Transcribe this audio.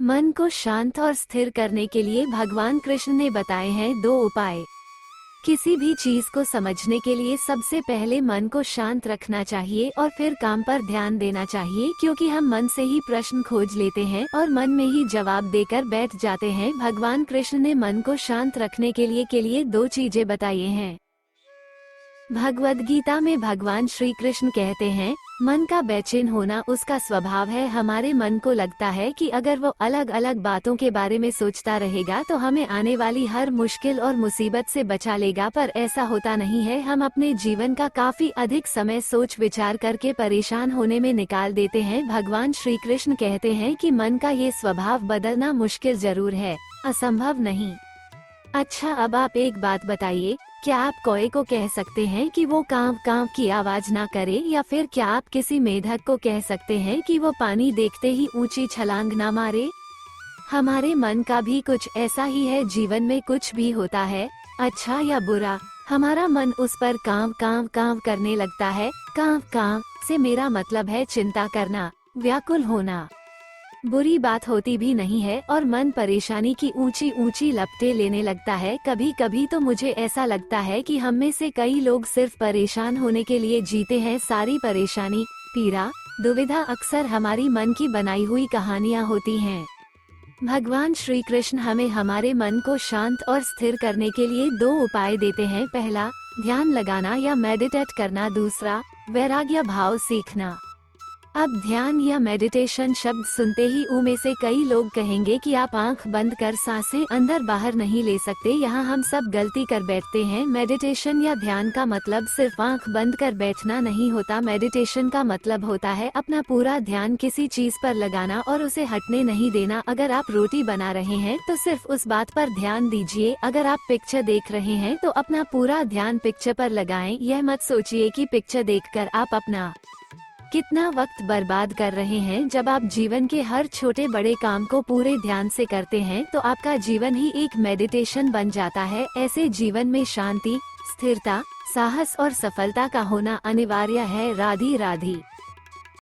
मन को शांत और स्थिर करने के लिए भगवान कृष्ण ने बताए हैं 2 उपाय। किसी भी चीज को समझने के लिए सबसे पहले मन को शांत रखना चाहिए और फिर काम पर ध्यान देना चाहिए, क्योंकि हम मन से ही प्रश्न खोज लेते हैं और मन में ही जवाब देकर बैठ जाते हैं। भगवान कृष्ण ने मन को शांत रखने के लिए 2 चीजें बताई हैं। भगवद गीता में भगवान श्री कृष्ण कहते हैं, मन का बेचैन होना उसका स्वभाव है। हमारे मन को लगता है कि अगर वो अलग अलग बातों के बारे में सोचता रहेगा तो हमें आने वाली हर मुश्किल और मुसीबत से बचा लेगा, पर ऐसा होता नहीं है। हम अपने जीवन का काफी अधिक समय सोच विचार करके परेशान होने में निकाल देते हैं। भगवान श्री कृष्ण कहते हैं कि मन का ये स्वभाव बदलना मुश्किल जरूर है, असंभव नहीं। अच्छा, अब आप एक बात बताइए, क्या आप कौए को कह सकते हैं कि वो कांव कांव की आवाज ना करे, या फिर क्या आप किसी मेढक को कह सकते हैं कि वो पानी देखते ही ऊंची छलांग ना मारे? हमारे मन का भी कुछ ऐसा ही है। जीवन में कुछ भी होता है, अच्छा या बुरा, हमारा मन उस पर कांव कांव कांव करने लगता है। कांव कांव से मेरा मतलब है चिंता करना, व्याकुल होना। बुरी बात होती भी नहीं है और मन परेशानी की ऊंची ऊंची लपटें लेने लगता है। कभी कभी तो मुझे ऐसा लगता है कि हम में से कई लोग सिर्फ परेशान होने के लिए जीते हैं। सारी परेशानी, पीड़ा, दुविधा अक्सर हमारी मन की बनाई हुई कहानियाँ होती हैं। भगवान श्री कृष्ण हमें हमारे मन को शांत और स्थिर करने के लिए 2 उपाय देते हैं। पहला, ध्यान लगाना या मेडिटेट करना। दूसरा, वैराग्य भाव सीखना। अब ध्यान या मेडिटेशन शब्द सुनते ही में से कई लोग कहेंगे कि आप आंख बंद कर सांसें अंदर बाहर नहीं ले सकते। यहाँ हम सब गलती कर बैठते हैं। मेडिटेशन या ध्यान का मतलब सिर्फ आंख बंद कर बैठना नहीं होता। मेडिटेशन का मतलब होता है अपना पूरा ध्यान किसी चीज पर लगाना और उसे हटने नहीं देना। अगर आप रोटी बना रहे हैं तो सिर्फ उस बात पर ध्यान दीजिए। अगर आप पिक्चर देख रहे हैं तो अपना पूरा ध्यान पिक्चर पर लगाएं। यह मत सोचिए कि पिक्चर देखकर आप अपना कितना वक्त बर्बाद कर रहे हैं। जब आप जीवन के हर छोटे बड़े काम को पूरे ध्यान से करते हैं तो आपका जीवन ही एक मेडिटेशन बन जाता है। ऐसे जीवन में शांति, स्थिरता, साहस और सफलता का होना अनिवार्य है। राधे राधे।